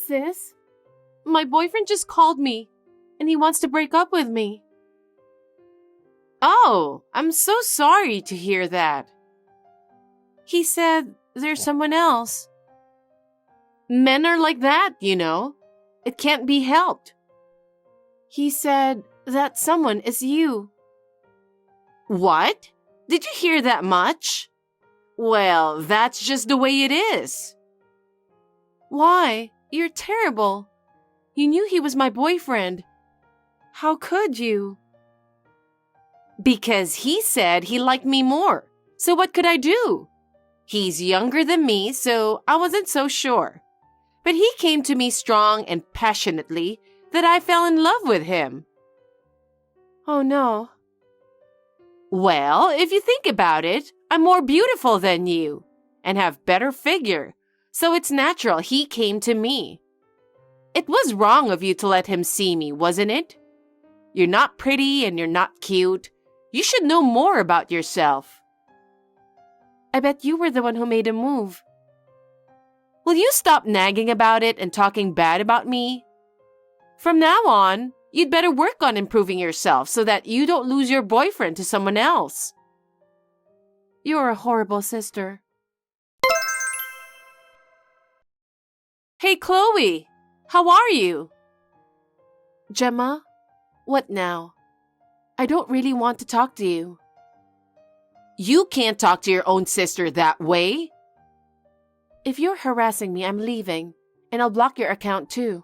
Sis, my boyfriend just called me, and he wants to break up with me. Oh, I'm so sorry to hear that. He said there's someone else. Men are like that, you know. It can't be helped. He said that someone is you. What? Did you hear that much? Well, that's just the way it is. Why? You're terrible. You knew he was my boyfriend. How could you? Because he said he liked me more. So what could I do? He's younger than me, so I wasn't so sure. But he came to me strong and passionately that I fell in love with him. Oh no. Well, if you think about it, I'm more beautiful than you and have better figure, so it's natural he came to me. It was wrong of you to let him see me, wasn't it? You're not pretty and you're not cute. You should know more about yourself. I bet you were the one who made him move. Will you stop nagging about it and talking bad about me? From now on, you'd better work on improving yourself so that you don't lose your boyfriend to someone else. You're a horrible sister. Hey, Chloe, how are you? Gemma, what now? I don't really want to talk to you. You can't talk to your own sister that way. If you're harassing me, I'm leaving, and I'll block your account too.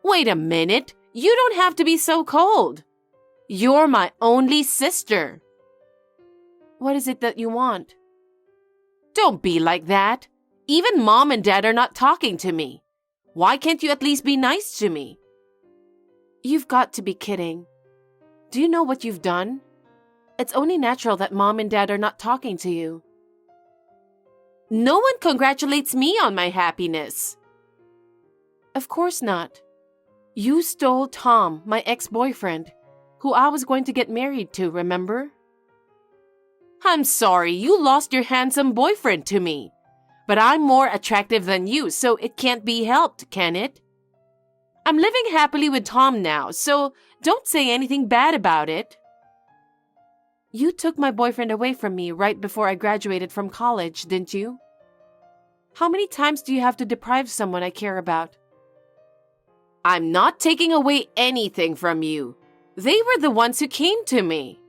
Wait a minute. You don't have to be so cold. You're my only sister. What is it that you want? Don't be like that. Even Mom and Dad are not talking to me. Why can't you at least be nice to me? You've got to be kidding. Do you know what you've done? It's only natural that Mom and Dad are not talking to you. No one congratulates me on my happiness. Of course not. You stole Tom, my ex-boyfriend, who I was going to get married to, remember? I'm sorry you lost your handsome boyfriend to me. But I'm more attractive than you, so it can't be helped, can it? I'm living happily with Tom now, so don't say anything bad about it. You took my boyfriend away from me right before I graduated from college, didn't you? How many times do you have to deprive someone I care about? I'm not taking away anything from you. They were the ones who came to me.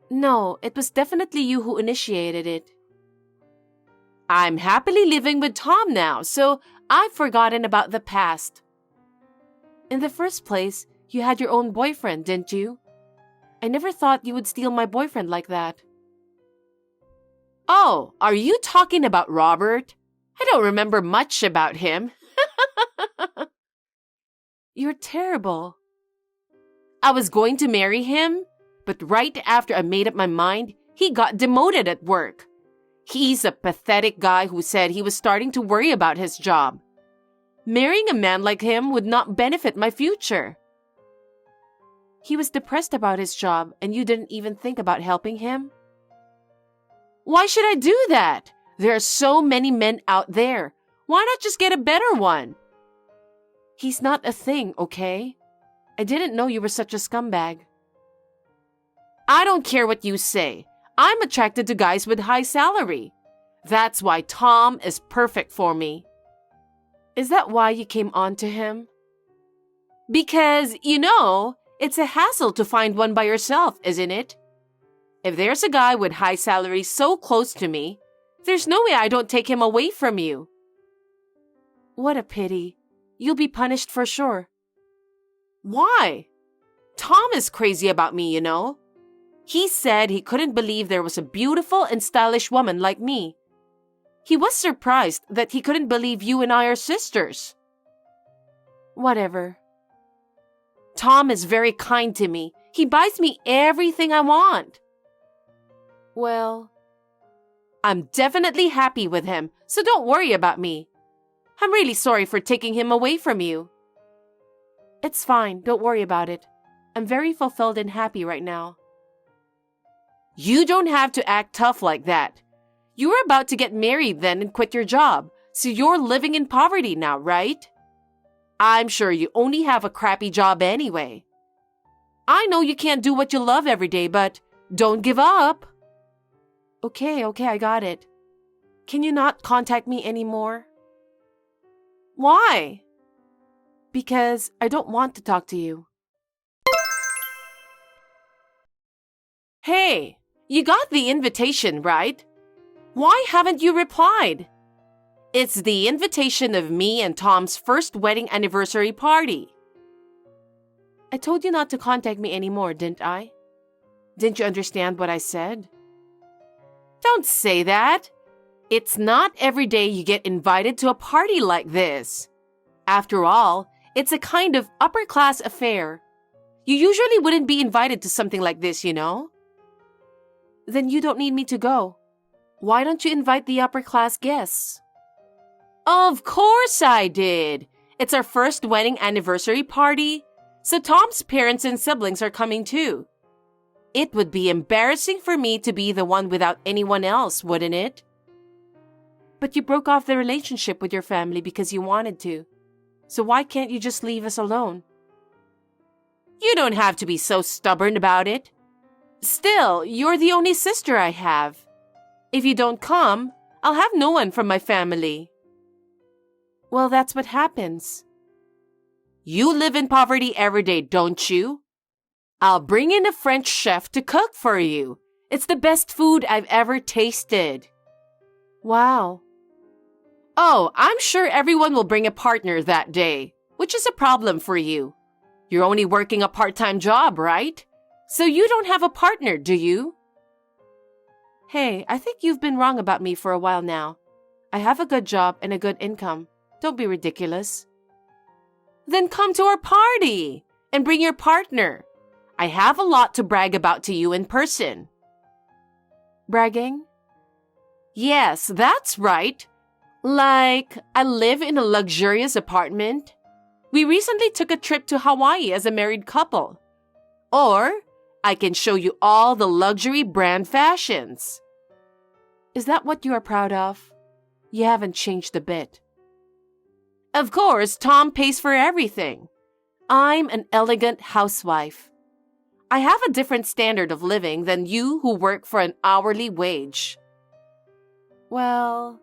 No, it was definitely you who initiated it. I'm happily living with Tom now, so I've forgotten about the past. In the first place, you had your own boyfriend, didn't you? I never thought you would steal my boyfriend like that. Oh, are you talking about Robert? I don't remember much about him. You're terrible. I was going to marry him, but right after I made up my mind, he got demoted at work. He's a pathetic guy who said he was starting to worry about his job. Marrying a man like him would not benefit my future. He was depressed about his job and you didn't even think about helping him? Why should I do that? There are so many men out there. Why not just get a better one? He's not a thing, okay? I didn't know you were such a scumbag. I don't care what you say. I'm attracted to guys with high salary. That's why Tom is perfect for me. Is that why you came on to him? Because, it's a hassle to find one by yourself, isn't it? If there's a guy with high salary so close to me, there's no way I don't take him away from you. What a pity. You'll be punished for sure. Why? Tom is crazy about me, He said he couldn't believe there was a beautiful and stylish woman like me. He was surprised that he couldn't believe you and I are sisters. Whatever. Tom is very kind to me. He buys me everything I want. Well, I'm definitely happy with him, so don't worry about me. I'm really sorry for taking him away from you. It's fine, don't worry about it. I'm very fulfilled and happy right now. You don't have to act tough like that. You were about to get married then and quit your job, So you're living in poverty now, right? I'm sure you only have a crappy job anyway. I know you can't do what you love every day, but don't give up. Okay, I got it. Can you not contact me anymore? Why? Because I don't want to talk to you. Hey, you got the invitation, right? Why haven't you replied? It's the invitation of me and Tom's first wedding anniversary party. I told you not to contact me anymore, didn't I? Didn't you understand what I said? Don't say that. It's not every day you get invited to a party like this. After all, it's a kind of upper-class affair. You usually wouldn't be invited to something like this, you know? Then you don't need me to go. Why don't you invite the upper-class guests? Of course I did. It's our first wedding anniversary party, so Tom's parents and siblings are coming too. It would be embarrassing for me to be the one without anyone else, wouldn't it? But you broke off the relationship with your family because you wanted to. So why can't you just leave us alone? You don't have to be so stubborn about it. Still, you're the only sister I have. If you don't come, I'll have no one from my family. Well, that's what happens. You live in poverty every day, don't you? I'll bring in a French chef to cook for you. It's the best food I've ever tasted. Wow. Oh, I'm sure everyone will bring a partner that day, which is a problem for you. You're only working a part-time job, right? So you don't have a partner, do you? Hey, I think you've been wrong about me for a while now. I have a good job and a good income. Don't be ridiculous. Then come to our party and bring your partner. I have a lot to brag about to you in person. Bragging? Yes, that's right. Like, I live in a luxurious apartment. We recently took a trip to Hawaii as a married couple. Or, I can show you all the luxury brand fashions. Is that what you are proud of? You haven't changed a bit. Of course, Tom pays for everything. I'm an elegant housewife. I have a different standard of living than you who work for an hourly wage. Well,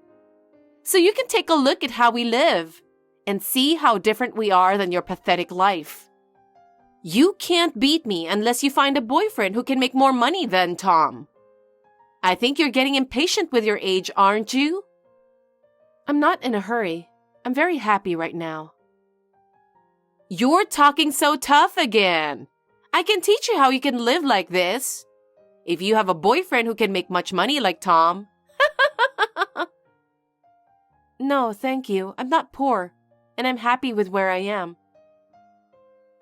so you can take a look at how we live and see how different we are than your pathetic life. You can't beat me unless you find a boyfriend who can make more money than Tom. I think you're getting impatient with your age, aren't you? I'm not in a hurry. I'm very happy right now. You're talking so tough again. I can teach you how you can live like this. If you have a boyfriend who can make much money like Tom. No, thank you. I'm not poor, and I'm happy with where I am.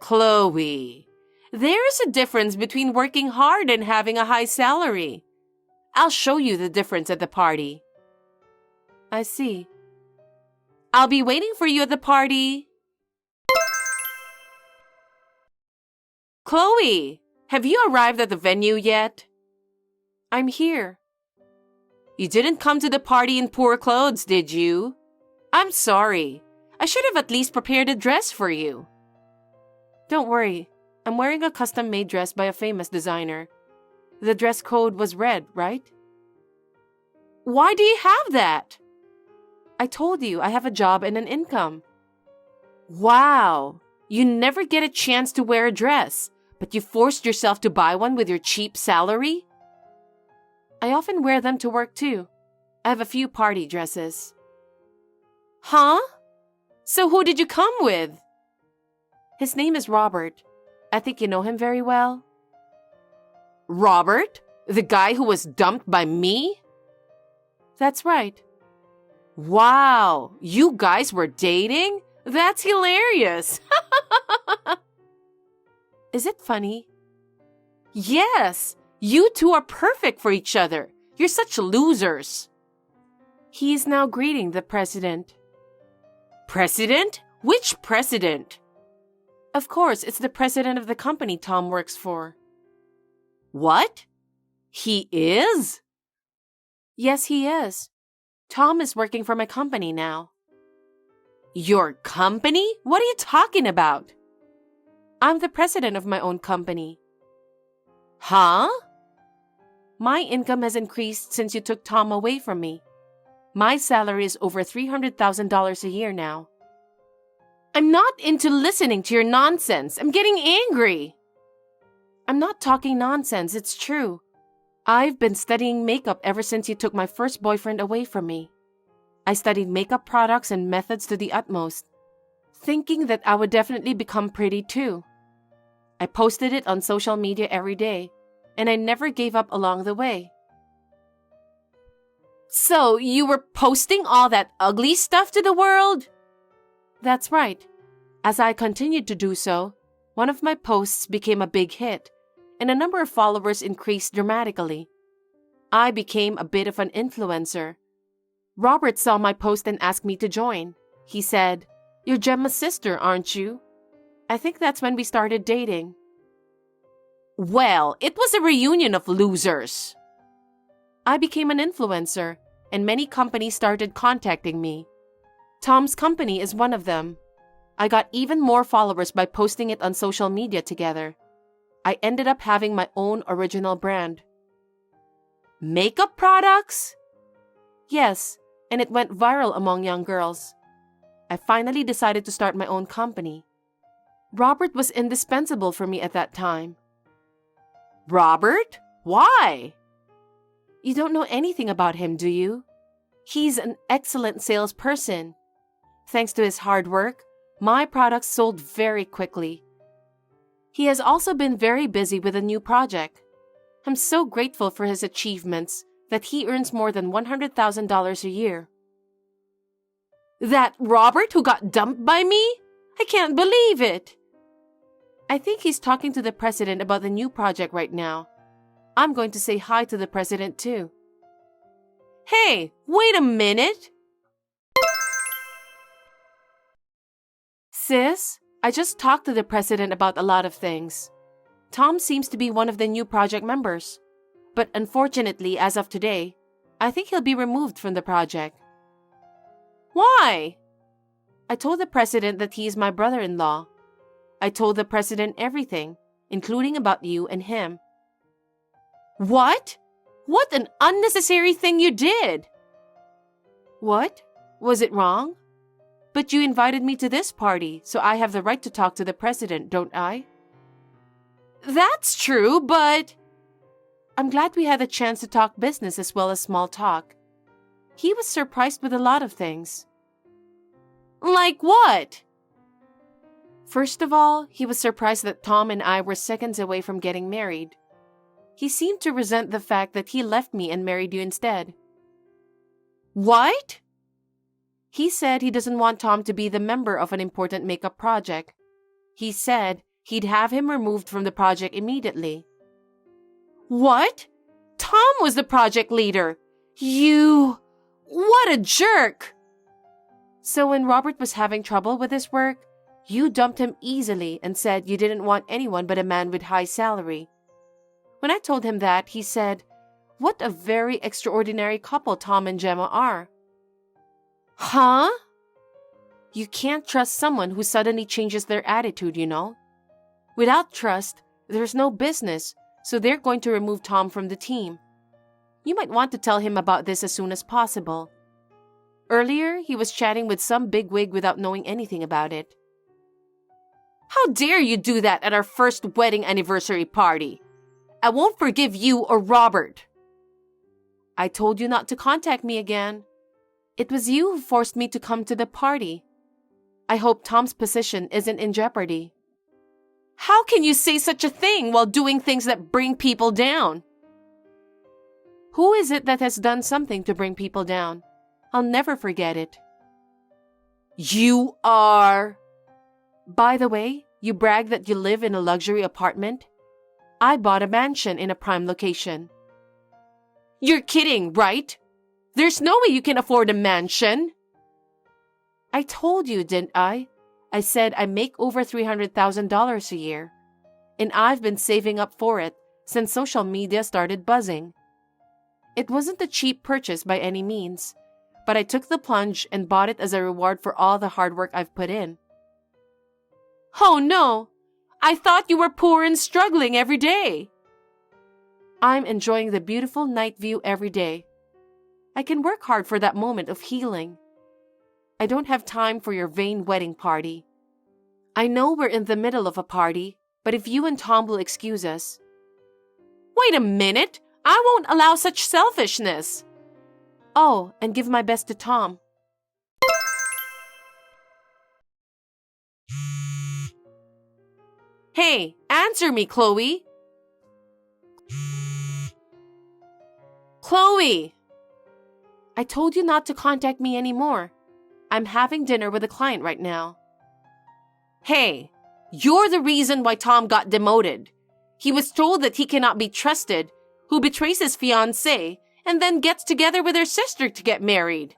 Chloe, there's a difference between working hard and having a high salary. I'll show you the difference at the party. I see. I'll be waiting for you at the party. Chloe, have you arrived at the venue yet? I'm here. You didn't come to the party in poor clothes, did you? I'm sorry. I should have at least prepared a dress for you. Don't worry. I'm wearing a custom-made dress by a famous designer. The dress code was red, right? Why do you have that? I told you I have a job and an income. Wow. You never get a chance to wear a dress, but you forced yourself to buy one with your cheap salary? I often wear them to work too. I have a few party dresses. Huh? So who did you come with? His name is Robert. I think you know him very well. Robert? The guy who was dumped by me? That's right. Wow, you guys were dating? That's hilarious. Is it funny? Yes, you two are perfect for each other. You're such losers. He is now greeting the president. President? Which president? Of course, it's the president of the company Tom works for. What? He is? Yes, he is. Tom is working for my company now. Your company? What are you talking about? I'm the president of my own company. Huh? My income has increased since you took Tom away from me. My salary is over $300,000 a year now. I'm not into listening to your nonsense. I'm getting angry. I'm not talking nonsense, it's true. I've been studying makeup ever since you took my first boyfriend away from me. I studied makeup products and methods to the utmost, thinking that I would definitely become pretty too. I posted it on social media every day, and I never gave up along the way. So you were posting all that ugly stuff to the world? That's right. As I continued to do so, one of my posts became a big hit, and a number of followers increased dramatically. I became a bit of an influencer. Robert saw my post and asked me to join. He said, "You're Gemma's sister, aren't you?" I think that's when we started dating. Well, it was a reunion of losers. I became an influencer, and many companies started contacting me. Tom's company is one of them. I got even more followers by posting it on social media together. I ended up having my own original brand. Makeup products? Yes, and it went viral among young girls. I finally decided to start my own company. Robert was indispensable for me at that time. Robert? Why? You don't know anything about him, do you? He's an excellent salesperson. Thanks to his hard work, my products sold very quickly. He has also been very busy with a new project. I'm so grateful for his achievements that he earns more than $100,000 a year. That Robert who got dumped by me? I can't believe it. I think he's talking to the president about the new project right now. I'm going to say hi to the president too. Hey, wait a minute. Sis, I just talked to the president about a lot of things. Tom seems to be one of the new project members. But unfortunately, as of today, I think he'll be removed from the project. Why? I told the president that he is my brother-in-law. I told the president everything, including about you and him. What? What an unnecessary thing you did! What? Was it wrong? But you invited me to this party, so I have the right to talk to the president, don't I? That's true, but... I'm glad we had the chance to talk business as well as small talk. He was surprised with a lot of things. Like what? First of all, he was surprised that Tom and I were seconds away from getting married. He seemed to resent the fact that he left me and married you instead. What? He said he doesn't want Tom to be the member of an important makeup project. He said he'd have him removed from the project immediately. What? Tom was the project leader. You... What a jerk! So when Robert was having trouble with his work, you dumped him easily and said you didn't want anyone but a man with high salary. When I told him that, he said, "What a very extraordinary couple Tom and Gemma are." Huh? You can't trust someone who suddenly changes their attitude, you know. Without trust, there's no business, so they're going to remove Tom from the team. You might want to tell him about this as soon as possible. Earlier, he was chatting with some bigwig without knowing anything about it. How dare you do that at our first wedding anniversary party? I won't forgive you or Robert. I told you not to contact me again. It was you who forced me to come to the party. I hope Tom's position isn't in jeopardy. How can you say such a thing while doing things that bring people down? Who is it that has done something to bring people down? I'll never forget it. You are... By the way, you brag that you live in a luxury apartment. I bought a mansion in a prime location. You're kidding, right? There's no way you can afford a mansion. I told you, didn't I? I said I make over $300,000 a year. And I've been saving up for it since social media started buzzing. It wasn't a cheap purchase by any means, but I took the plunge and bought it as a reward for all the hard work I've put in. Oh no! I thought you were poor and struggling every day. I'm enjoying the beautiful night view every day. I can work hard for that moment of healing. I don't have time for your vain wedding party. I know we're in the middle of a party, but if you and Tom will excuse us. Wait a minute! I won't allow such selfishness. Oh, and give my best to Tom. Hey, answer me, Chloe. Chloe! I told you not to contact me anymore. I'm having dinner with a client right now. Hey, you're the reason why Tom got demoted. He was told that he cannot be trusted, who betrays his fiancée and then gets together with her sister to get married.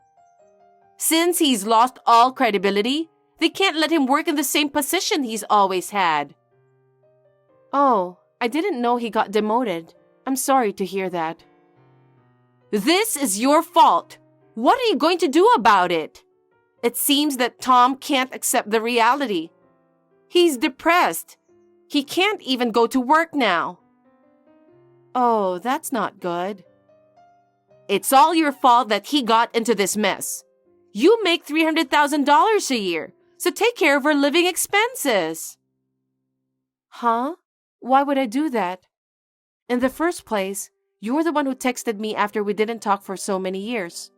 Since he's lost all credibility, they can't let him work in the same position he's always had. Oh, I didn't know he got demoted. I'm sorry to hear that. This is your fault. What are you going to do about it? It seems that Tom can't accept the reality. He's depressed. He can't even go to work now. Oh, that's not good. It's all your fault that he got into this mess. You make $300,000 a year, so take care of our living expenses. Huh? Why would I do that? In the first place, you're the one who texted me after we didn't talk for so many years.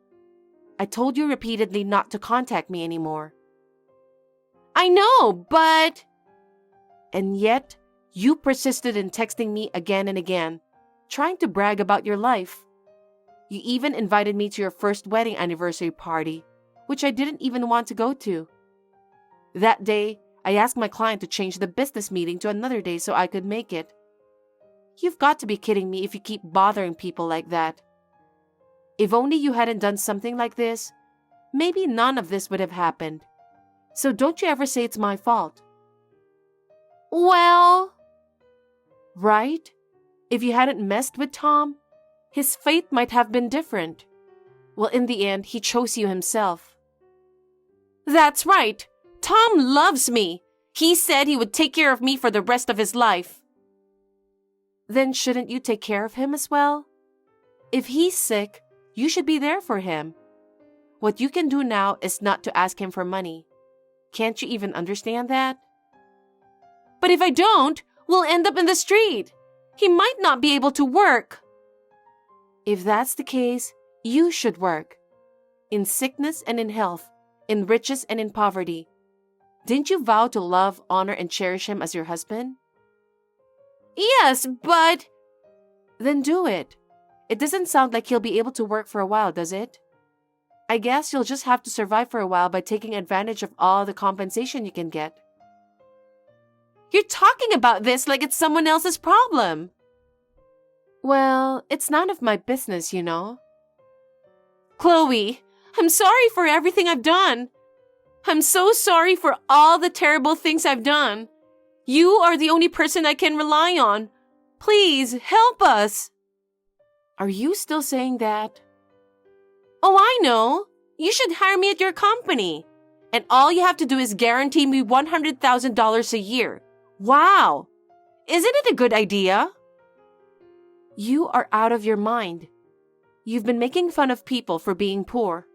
I told you repeatedly not to contact me anymore. I know, but... And yet, you persisted in texting me again and again, trying to brag about your life. You even invited me to your first wedding anniversary party, which I didn't even want to go to. That day, I asked my client to change the business meeting to another day so I could make it. You've got to be kidding me if you keep bothering people like that. If only you hadn't done something like this, maybe none of this would have happened. So don't you ever say it's my fault. Well... Right? If you hadn't messed with Tom, his fate might have been different. Well, in the end, he chose you himself. That's right. Tom loves me. He said he would take care of me for the rest of his life. Then shouldn't you take care of him as well? If he's sick, you should be there for him. What you can do now is not to ask him for money. Can't you even understand that? But if I don't, we'll end up in the street. He might not be able to work. If that's the case, you should work. In sickness and in health, in riches and in poverty. Didn't you vow to love, honor, and cherish him as your husband? Yes, but... Then do it. It doesn't sound like he'll be able to work for a while, does it? I guess you'll just have to survive for a while by taking advantage of all the compensation you can get. You're talking about this like it's someone else's problem. Well, it's none of my business, you know. Chloe, I'm sorry for everything I've done. I'm so sorry for all the terrible things I've done. You are the only person I can rely on. Please, help us. Are you still saying that? Oh, I know. You should hire me at your company. And all you have to do is guarantee me $100,000 a year. Wow! Isn't it a good idea? You are out of your mind. You've been making fun of people for being poor.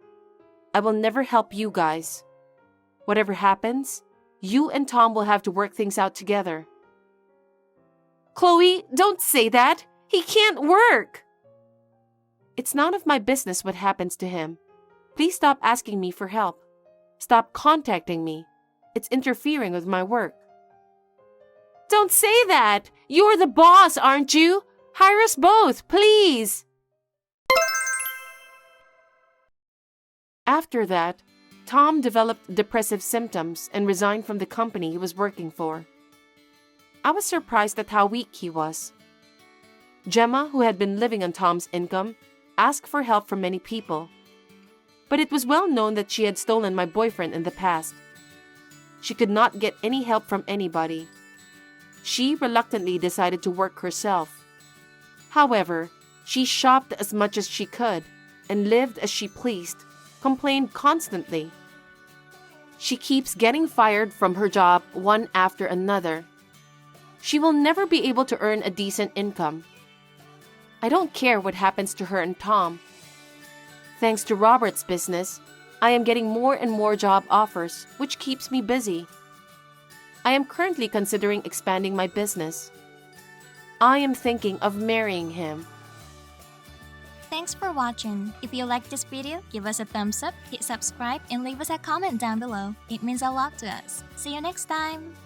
I will never help you guys. Whatever happens, you and Tom will have to work things out together. Chloe, don't say that. He can't work. It's none of my business what happens to him. Please stop asking me for help. Stop contacting me. It's interfering with my work. Don't say that. You're the boss, aren't you? Hire us both, please. After that, Tom developed depressive symptoms and resigned from the company he was working for. I was surprised at how weak he was. Gemma, who had been living on Tom's income, asked for help from many people. But it was well known that she had stolen my boyfriend in the past. She could not get any help from anybody. She reluctantly decided to work herself. However, she shopped as much as she could and lived as she pleased, complained constantly. She keeps getting fired from her job one after another. She will never be able to earn a decent income. I don't care what happens to her and Tom. Thanks to Robert's business, I am getting more and more job offers, which keeps me busy. I am currently considering expanding my business. I am thinking of marrying him. Thanks for watching. If you liked this video, give us a thumbs up, hit subscribe, and leave us a comment down below. It means a lot to us. See you next time!